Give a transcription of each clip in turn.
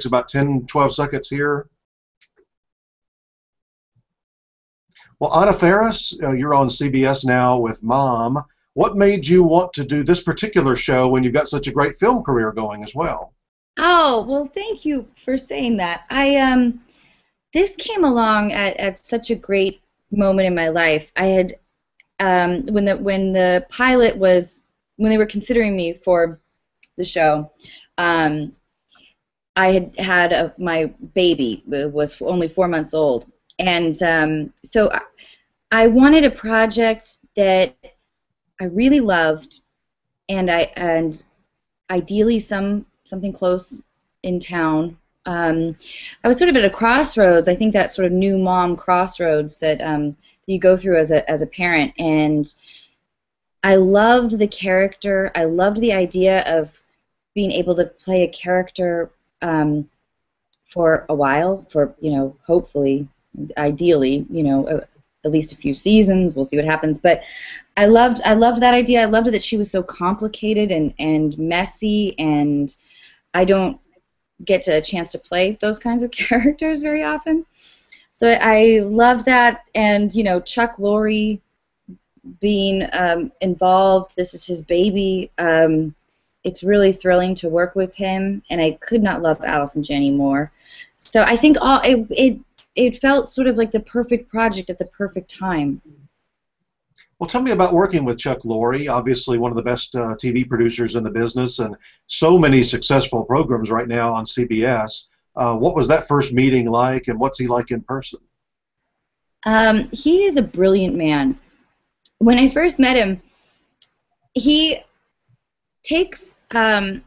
takes about 10, 12 seconds here. Well, Anna Faris, you're on CBS now with Mom. What made you want to do this particular show when you've got such a great film career going as well? Oh, well, thank you for saying that. This came along at such a great moment in my life. I had when the pilot was, when they were considering me for the show, I had my baby was only 4 months old, and so I wanted a project that I really loved, and ideally something close in town. I was sort of at a crossroads. I think that sort of new mom crossroads that you go through as a parent, and I loved the character. I loved the idea of being able to play a character for a while, for hopefully, ideally, at least a few seasons. We'll see what happens. But I loved that idea. I loved that she was so complicated and messy, and I don't get a chance to play those kinds of characters very often. So I loved that, and Chuck Lorre being involved. This is his baby. It's really thrilling to work with him, and I could not love Allison Janney more. So I think it felt sort of like the perfect project at the perfect time. Well, tell me about working with Chuck Lorre, obviously one of the best TV producers in the business, and so many successful programs right now on CBS. What was that first meeting like, and what's he like in person? He is a brilliant man. When I first met him, he takes a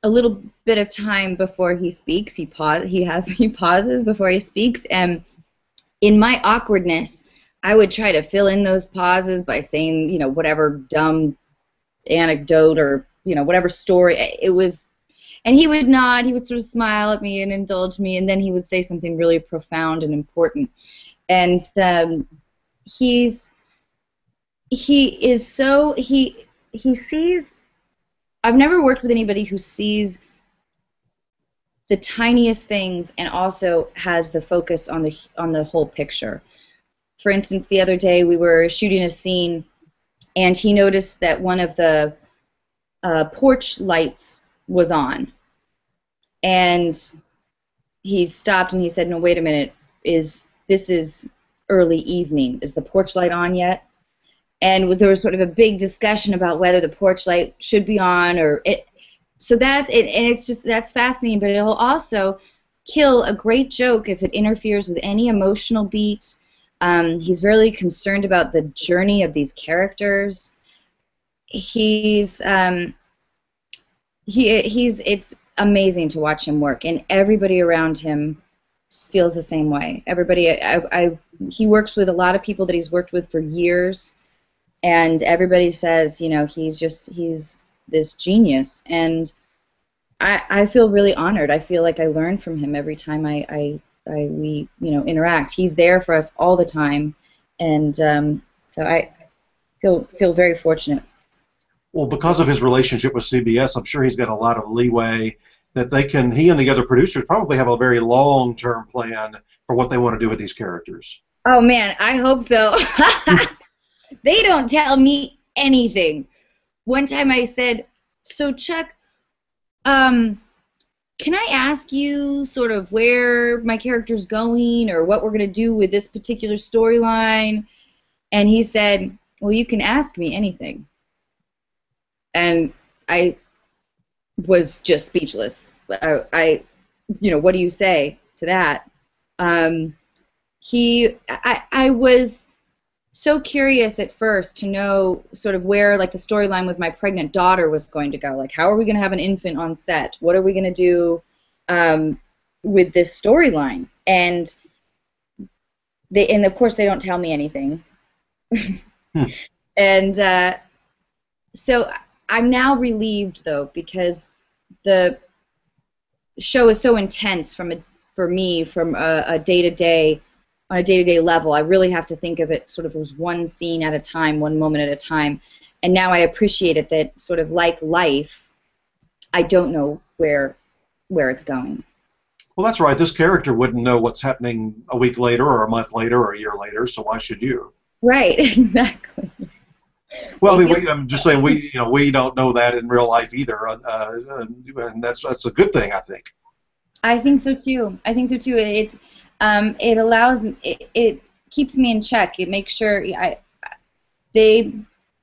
little bit of time before he speaks. He pauses before he speaks, and in my awkwardness, I would try to fill in those pauses by saying, whatever dumb anecdote or, whatever story it was. And he would nod, he would sort of smile at me and indulge me, and then he would say something really profound and important. And he sees, I've never worked with anybody who sees the tiniest things and also has the focus on the whole picture. For instance, the other day we were shooting a scene, and he noticed that one of the porch lights was on. And he stopped and he said, "No, wait a minute, this is early evening. Is the porch light on yet?" And there was sort of a big discussion about whether the porch light should be on or it. So that's it, and that's fascinating, but it'll also kill a great joke if it interferes with any emotional beat. He's really concerned about the journey of these characters. It's amazing to watch him work, and everybody around him feels the same way. He works with a lot of people that he's worked with for years, and everybody says, he's this genius, and I feel really honored. I feel like I learn from him every time we interact. He's there for us all the time, and so I feel very fortunate. Well, because of his relationship with CBS, I'm sure he's got a lot of leeway that he and the other producers probably have a very long-term plan for what they want to do with these characters. Oh man, I hope so. They don't tell me anything. One time I said, "So Chuck, can I ask you sort of where my character's going or what we're going to do with this particular storyline?" And he said, "Well, you can ask me anything." And I was just speechless. What do you say to that? I was so curious at first to know sort of where like the storyline with my pregnant daughter was going to go. Like, how are we going to have an infant on set? What are we going to do with this storyline? And of course they don't tell me anything. And so I'm now relieved though, because the show is so intense for me from a day-to-day. On a day-to-day level, I really have to think of it sort of as one scene at a time, one moment at a time. And now I appreciate it that sort of like life, I don't know where it's going. Well, that's right. This character wouldn't know what's happening a week later or a month later or a year later, so why should you? Right, exactly. Well, I They mean, feel I'm just saying we don't know that in real life either, and that's a good thing, I think. I think so too. I think so too. It allows it keeps me in check. It makes sure they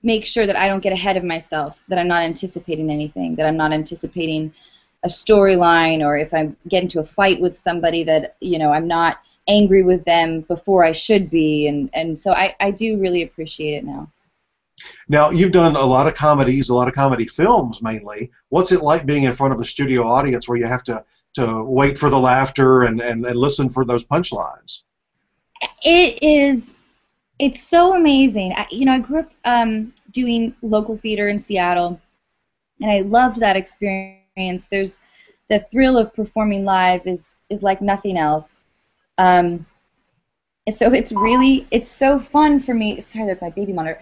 make sure that I don't get ahead of myself, that I'm not anticipating anything, that I'm not anticipating a storyline, or if I get into a fight with somebody that, I'm not angry with them before I should be, and so I do really appreciate it now. Now, you've done a lot of comedies, a lot of comedy films mainly. What's it like being in front of a studio audience where you have to wait for the laughter and listen for those punchlines? It is. It's so amazing. I grew up doing local theater in Seattle, and I loved that experience. There's the thrill of performing live is like nothing else. Um, so it's so fun for me. Sorry, that's my baby monitor.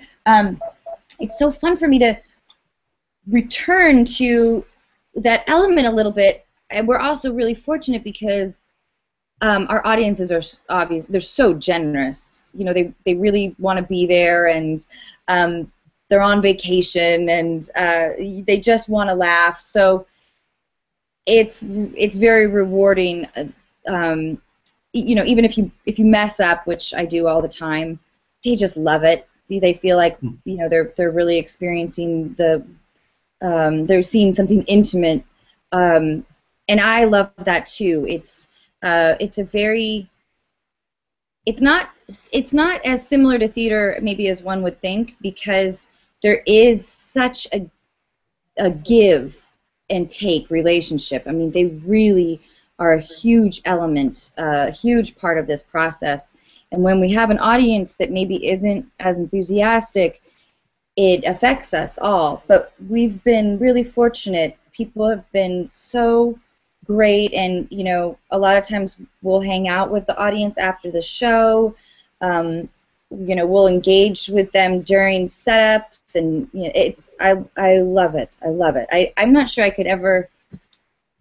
It's so fun for me to return to that element a little bit, and we're also really fortunate because our audiences are obvious. They're so generous. They really want to be there, and they're on vacation, and they just want to laugh. So it's very rewarding. Even if you mess up, which I do all the time, they just love it. They feel like they're really experiencing they're seeing something intimate, and I love that too. It's not as similar to theater maybe as one would think, because there is such a give and take relationship. I mean, they really are a huge element, a huge part of this process. And when we have an audience that maybe isn't as enthusiastic, it affects us all. But we've been really fortunate. People have been so great, and a lot of times we'll hang out with the audience after the show. We'll engage with them during setups, and I love it. I love it. I'm not sure I could ever.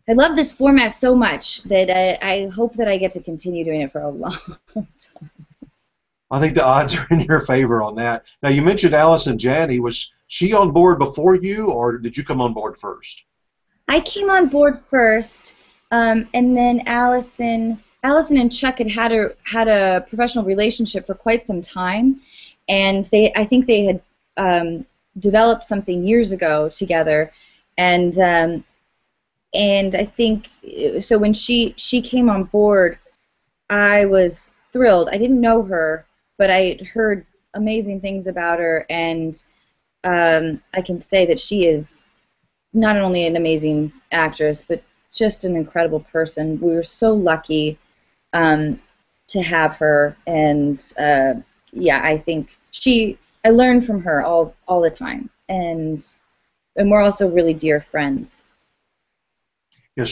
I love this format so much that I hope that I get to continue doing it for a long time. I think the odds are in your favor on that. Now, you mentioned Allison Janney. Was she on board before you, or did you come on board first? I came on board first, and then Allison and Chuck had a professional relationship for quite some time, and I think they had developed something years ago together, and I think so when she came on board, I was thrilled. I didn't know her, but I had heard amazing things about her, and I can say that she is not only an amazing actress, but just an incredible person. We were so lucky to have her, and I think I learned from her all the time, and we're also really dear friends. Yeah,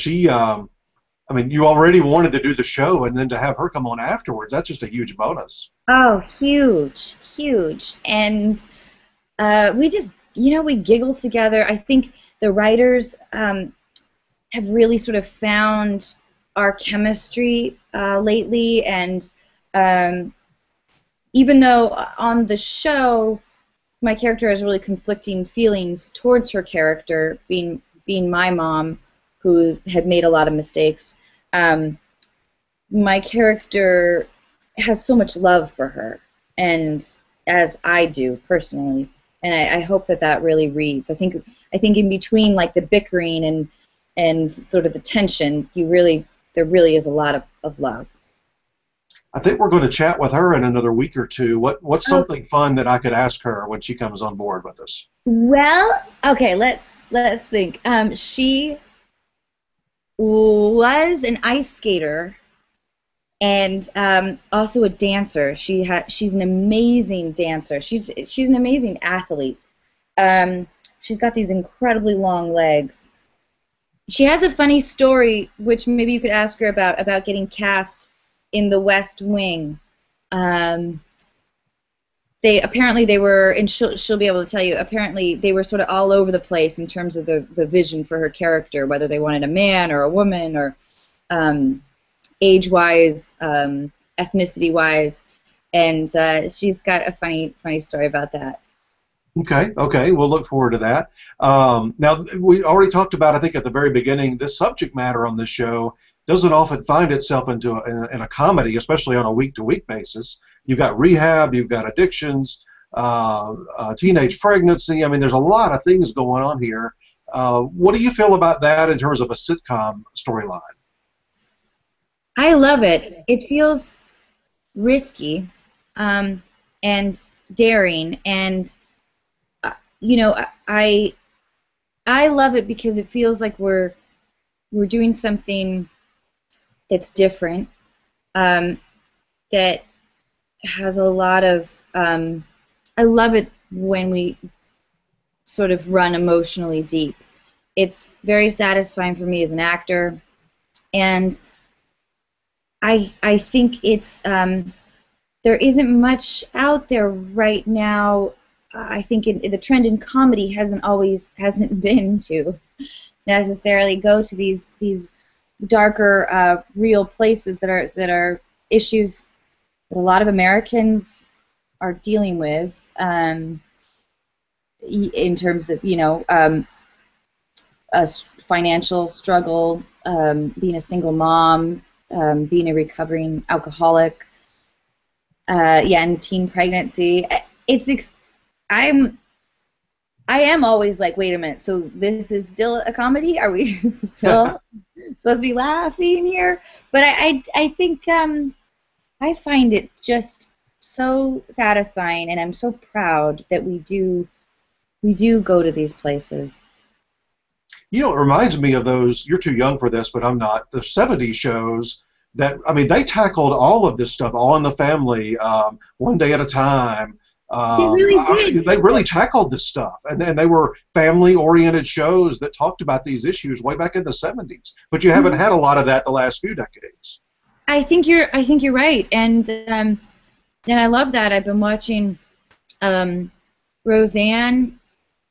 you already wanted to do the show, and then to have her come on afterwards, that's just a huge bonus. Oh, huge, huge. And we just, we giggle together. I think the writers have really sort of found our chemistry lately, and even though on the show my character has really conflicting feelings towards her character, being my mom, who had made a lot of mistakes, my character has so much love for her, and as I do personally, and I hope that really reads. I think in between like the bickering and sort of the tension, there really is a lot of love. I think we're going to chat with her in another week or two. What's something fun that I could ask her when she comes on board with us? Well, okay, let's think. She was an ice skater and also a dancer. She's an amazing dancer. She's an amazing athlete. She's got these incredibly long legs. She has a funny story, which maybe you could ask her about getting cast in The West Wing. They were, and she'll be able to tell you, apparently they were sort of all over the place in terms of the vision for her character, whether they wanted a man or a woman, age-wise, ethnicity-wise, and she's got a funny story about that. Okay, okay, we'll look forward to that. Now, we already talked about, I think at the very beginning, this subject matter on this show doesn't often find itself in a comedy, especially on a week-to-week basis. You've got rehab, you've got addictions, teenage pregnancy. I mean, there's a lot of things going on here. What do you feel about that in terms of a sitcom storyline? I love it. It feels risky, and daring, and you know, I love it because it feels like we're doing something that's different, that has a lot of. I love it when we sort of run emotionally deep. It's very satisfying for me as an actor, and I think it's there isn't much out there right now. I think the trend in comedy hasn't been to necessarily go to these darker, real places that are issues that a lot of Americans are dealing with, in terms of a financial struggle, being a single mom, being a recovering alcoholic, and teen pregnancy. I am always like, wait a minute, so this is still a comedy? Are we still supposed to be laughing here? But I think I find it just so satisfying, and I'm so proud that we do go to these places. You know, it reminds me of those, you're too young for this, but I'm not, the 70s shows that, I mean, they tackled all of this stuff, All in the Family, One Day at a Time. They really did. They really tackled this stuff, and they were family-oriented shows that talked about these issues way back in the 70s. But you haven't had a lot of that the last few decades. I think you're right, and I love that. I've been watching Roseanne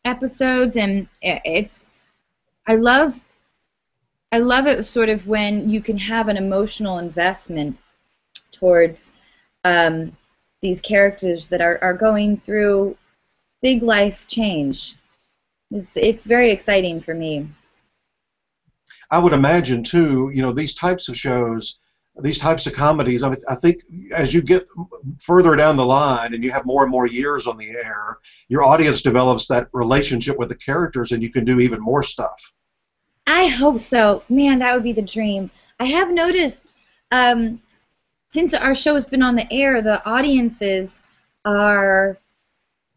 episodes, and I love it sort of when you can have an emotional investment towards these characters that are going through big life change. It's very exciting for me. I would imagine too, you know, these types of shows, these types of comedies, I think as you get further down the line and you have more and more years on the air, your audience develops that relationship with the characters, and you can do even more stuff. I hope so. Man, that would be the dream. I have noticed, since our show has been on the air, the audiences are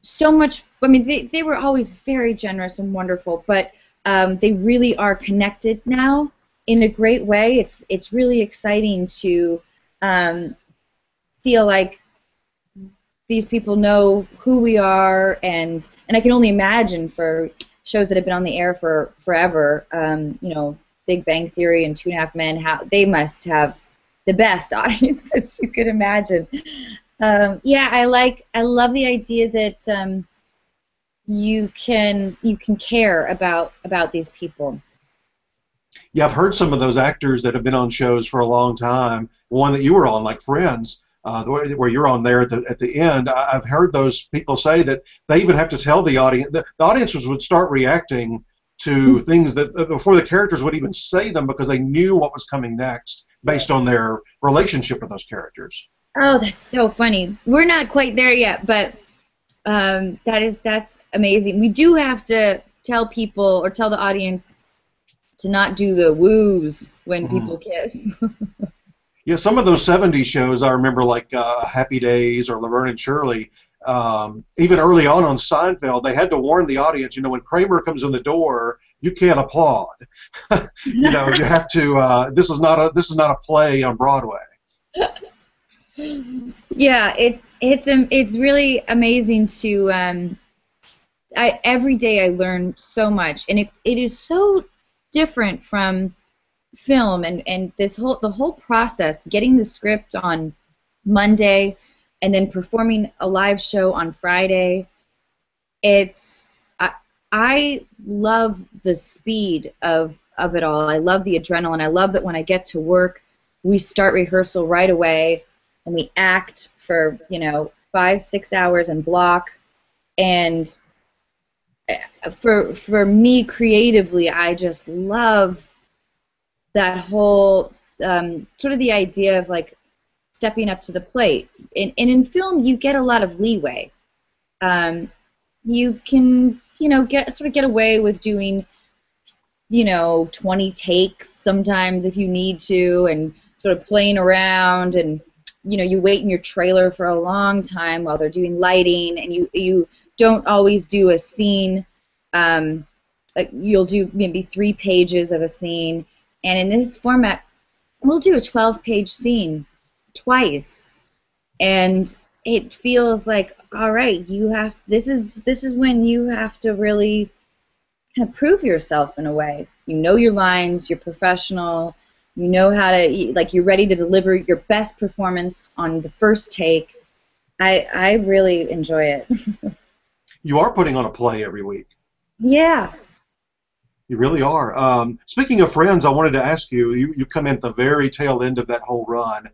so much. I mean, they were always very generous and wonderful, but they really are connected now in a great way. It's really exciting to feel like these people know who we are, and I can only imagine for shows that have been on the air for forever, you know, Big Bang Theory and Two and a Half Men, how they must have the best audiences you could imagine. Yeah, I love the idea that you can care about these people. Yeah, I've heard some of those actors that have been on shows for a long time. One that you were on, like Friends, where you're on there at the end. I've heard those people say that they even have to tell the audience. The audiences would start reacting to things that before the characters would even say them, because they knew what was coming next based on their relationship with those characters. Oh, that's so funny. We're not quite there yet, but that's amazing. We do have to tell people or tell the audience to not do the woos when people kiss. Yeah, some of those 70s shows I remember, like Happy Days or Laverne and Shirley, even early on Seinfeld, they had to warn the audience, you know, when Kramer comes in the door, you can't applaud. You know, you have to, this is not a play on Broadway. Yeah, it's really amazing to, every day I learn so much, and it is so different from film, and the whole process, getting the script on Monday and then performing a live show on Friday. I love the speed of of it all. I love the adrenaline. I love that when I get to work, we start rehearsal right away, and we act for 5-6 hours and block. And for me creatively, I just love that whole sort of the idea of like stepping up to the plate. And in film, you get a lot of leeway. You can get away with doing 20 takes sometimes if you need to, and sort of playing around, and you wait in your trailer for a long time while they're doing lighting, and you don't always do a scene. Like you'll do maybe 3 pages of a scene, and in this format, we'll do a 12-page scene twice, and it feels like, all right, this is when you have to really kind of prove yourself in a way. You know your lines, you're professional, you know how to, like, you're ready to deliver your best performance on the first take. I really enjoy it. You are putting on a play every week. Yeah. You really are. Speaking of Friends, I wanted to ask you, you come in at the very tail end of that whole run.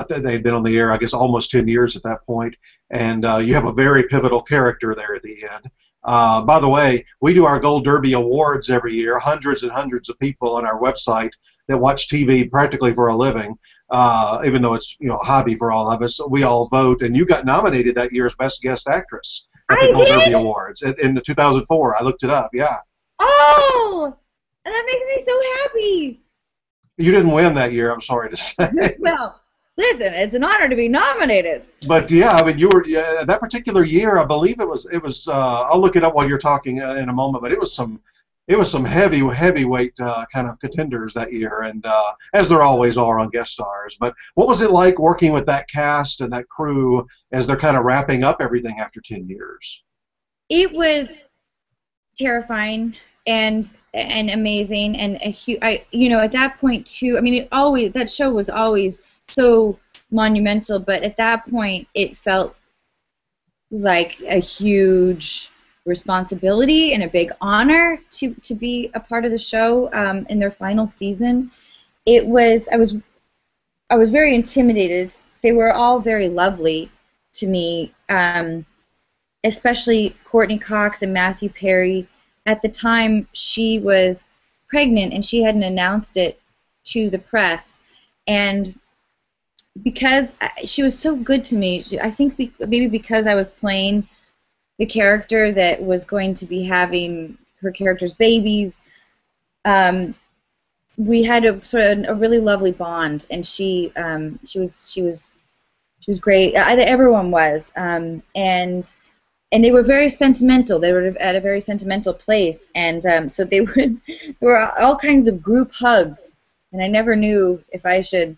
They've been on the air, I guess, almost 10 years at that point, and you have a very pivotal character there at the end. By the way, we do our Gold Derby Awards every year, hundreds and hundreds of people on our website that watch TV practically for a living, even though it's a hobby for all of us. We all vote, and you got nominated that year as Best Guest Actress at the Gold Derby Awards in 2004. I looked it up, yeah. Oh, and that makes me so happy. You didn't win that year, I'm sorry to say. Well, listen, it's an honor to be nominated. But yeah, I mean, you were that particular year. I believe it was. I'll look it up while you're talking in a moment. But it was some heavyweight kind of contenders that year, and as there always are on guest stars. But what was it like working with that cast and that crew as they're kind of wrapping up everything after 10 years? It was terrifying and amazing, and at that point too. I mean, that show was always so monumental, but at that point it felt like a huge responsibility and a big honor to be a part of the show in their final season. I was very intimidated. They were all very lovely to me, especially Courtney Cox and Matthew Perry. At the time, she was pregnant and she hadn't announced it to the press, and because she was so good to me, I think maybe because I was playing the character that was going to be having her character's babies, we had a really lovely bond, and she was great. Everyone was, and they were very sentimental. They were at a very sentimental place, and so there were all kinds of group hugs, and I never knew if I should.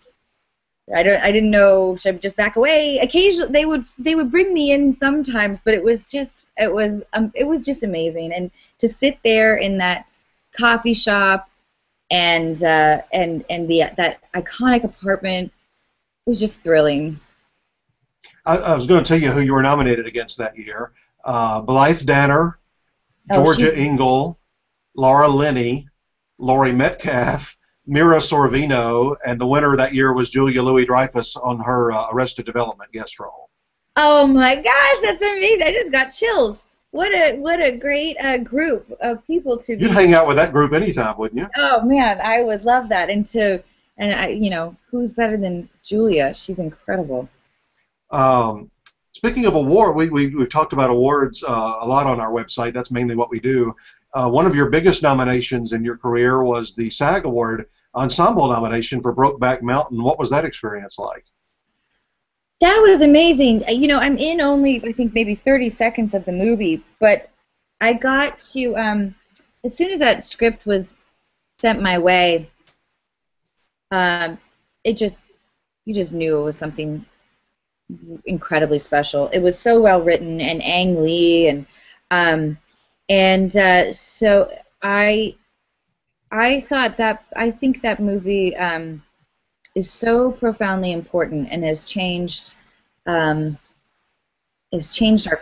I didn't know, should I just back away? Occasionally they would bring me in sometimes, but it was just amazing. And to sit there in that coffee shop and that iconic apartment, it was just thrilling. I was going to tell you who you were nominated against that year. Blythe Danner, Georgia Engel, Laura Linney, Laurie Metcalf, Mira Sorvino, and the winner that year was Julia Louis-Dreyfus on her Arrested Development guest role. Oh my gosh, that's amazing! I just got chills. What a great group of people to be. You'd hang out with that group anytime, wouldn't you? Oh man, I would love that. Who's better than Julia? She's incredible. Speaking of award, we've talked about awards a lot on our website. That's mainly what we do. One of your biggest nominations in your career was the SAG Award Ensemble nomination for Brokeback Mountain. What was that experience like? That was amazing. I'm in only, I think, maybe 30 seconds of the movie, but I got to, as soon as that script was sent my way, you just knew it was something incredibly special. It was so well written, and Ang Lee, so I think that movie is so profoundly important and has changed our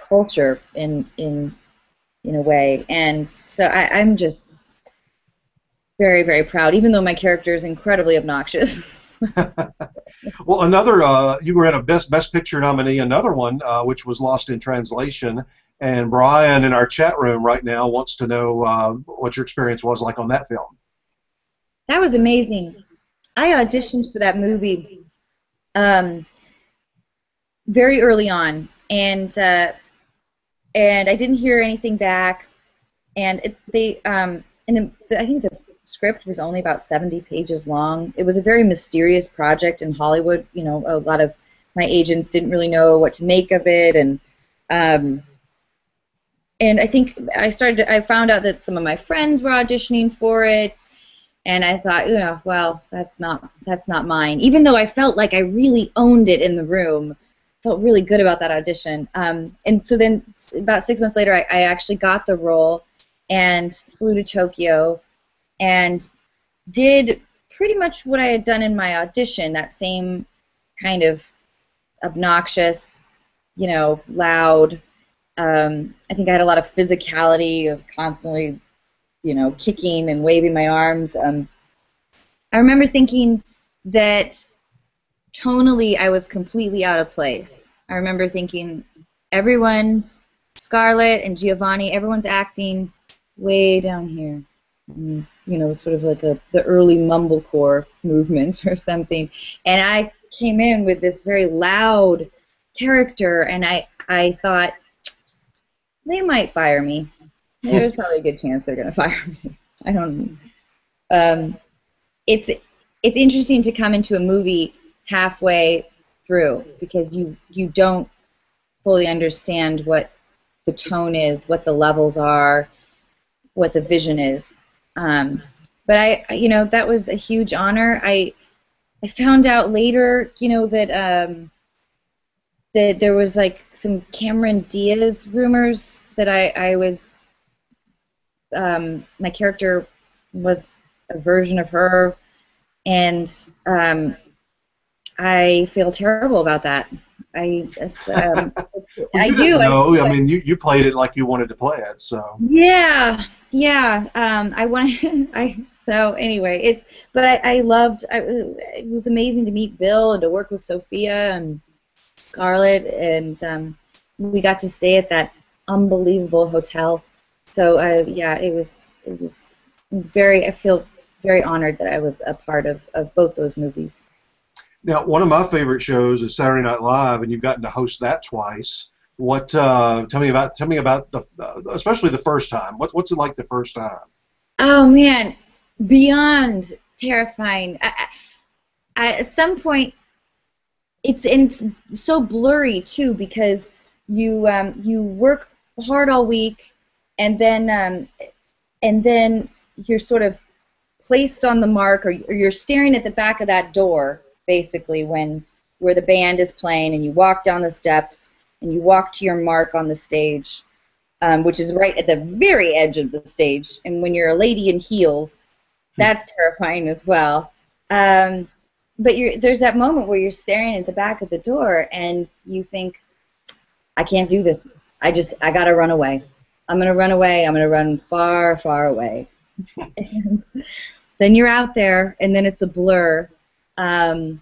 culture in a way. And so I'm just very, very proud, even though my character is incredibly obnoxious. Well, another you were in a Best Picture nominee. Another one which was lost in translation. And Brian in our chat room right now wants to know what your experience was like on that film. That was amazing. I auditioned for that movie very early on, and I didn't hear anything back. And I think the script was only about 70 pages long. It was a very mysterious project in Hollywood. You know, a lot of my agents didn't really know what to make of it, and I think I found out that some of my friends were auditioning for it, and I thought, well, that's not mine. Even though I felt like I really owned it in the room, felt really good about that audition. And so then about 6 months later, I actually got the role and flew to Tokyo and did pretty much what I had done in my audition, that same kind of obnoxious, loud. I think I had a lot of physicality. I was constantly, kicking and waving my arms. I remember thinking that tonally I was completely out of place. I remember thinking everyone, Scarlett and Giovanni, everyone's acting way down here. Sort of like the early mumblecore movement or something. And I came in with this very loud character, and I thought, they might fire me. There's probably a good chance they're going to fire me. I don't know. It's interesting to come into a movie halfway through because you don't fully understand what the tone is, what the levels are, what the vision is. But that was a huge honor. I found out later, that there was like some Cameron Diaz rumors that I was, my character was a version of her, and I feel terrible about that. Well, I you do. didn't know. I mean, you played it like you wanted to play it, so. Yeah. I want. So anyway, I loved. It was amazing to meet Bill and to work with Sophia and Scarlett, and we got to stay at that unbelievable hotel. So it was very. I feel very honored that I was a part of both those movies. Now, one of my favorite shows is Saturday Night Live, and you've gotten to host that twice. What? Tell me about especially the first time. What's it like the first time? Oh man, beyond terrifying. At some point, it's so blurry too because you work hard all week, and then you're sort of placed on the mark, or you're staring at the back of that door basically where the band is playing, and you walk down the steps and you walk to your mark on the stage, which is right at the very edge of the stage. And when you're a lady in heels, that's terrifying as well. But there's that moment where you're staring at the back of the door and you think, I can't do this. I gotta run away. I'm gonna run away. I'm gonna run far, far away. And then you're out there, and then it's a blur, and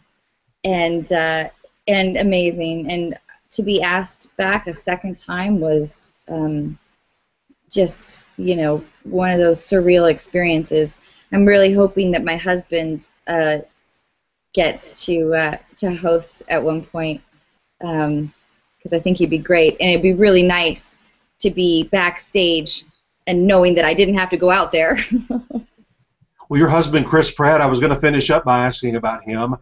amazing. And to be asked back a second time was just, one of those surreal experiences. I'm really hoping that my husband gets to host at one point, because I think he'd be great, and it'd be really nice to be backstage and knowing that I didn't have to go out there. Well, your husband, Chris Pratt, I was going to finish up by asking about him.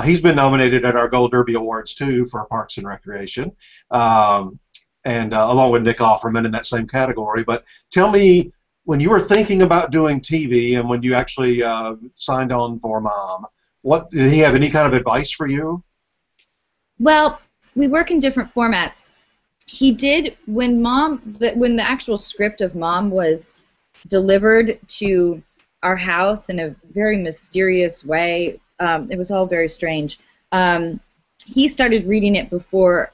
He's been nominated at our Gold Derby Awards, too, for Parks and Recreation, and along with Nick Offerman in that same category. But tell me, when you were thinking about doing TV and when you actually signed on for Mom, did he have any kind of advice for you? Well, we work in different formats. He did, when the actual script of Mom was delivered to our house in a very mysterious way. It was all very strange. He started reading it before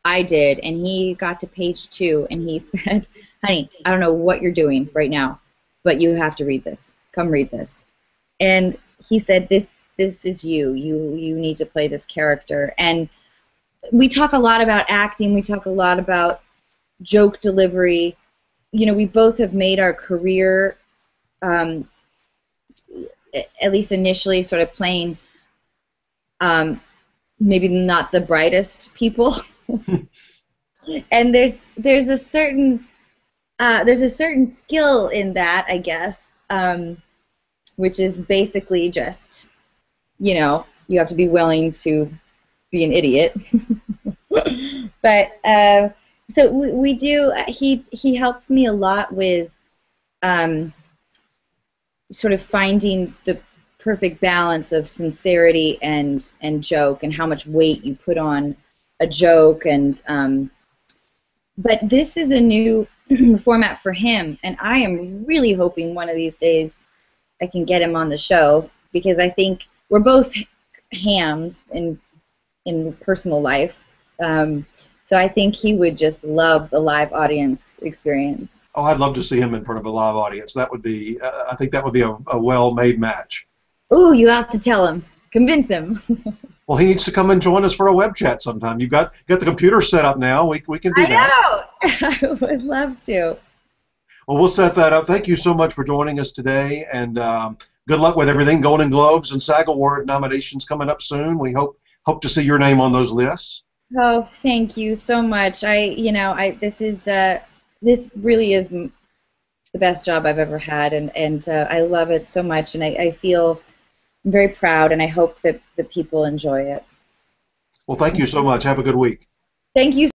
I did, and he got to page 2, and he said, honey, I don't know what you're doing right now, but you have to read this. come read this. And he said, this is you. You need to play this character. And we talk a lot about acting. We talk a lot about joke delivery. You know, we both have made our career, at least initially, sort of playing maybe not the brightest people. And there's a certain skill in that, I guess, which is basically just, you know, you have to be willing to be an idiot. But so we do. He helps me a lot with sort of finding the perfect balance of sincerity and joke, and how much weight you put on a joke. And but this is a new format for him, and I am really hoping one of these days I can get him on the show, because I think we're both hams in personal life. So I think he would just love the live audience experience. Oh, I'd love to see him in front of a live audience. That would be, I think that would be a well-made match. Ooh, you have to tell him. Convince him. Well, he needs to come and join us for a web chat sometime. You've got the computer set up now. We can do that. I know. I would love to. Well, we'll set that up. Thank you so much for joining us today, and good luck with everything. Golden Globes and SAG Award nominations coming up soon. We hope to see your name on those lists. Oh, thank you so much. This really is the best job I've ever had, and I love it so much, and I feel very proud, and I hope that the people enjoy it. Well, thank you so much. Have a good week. Thank you.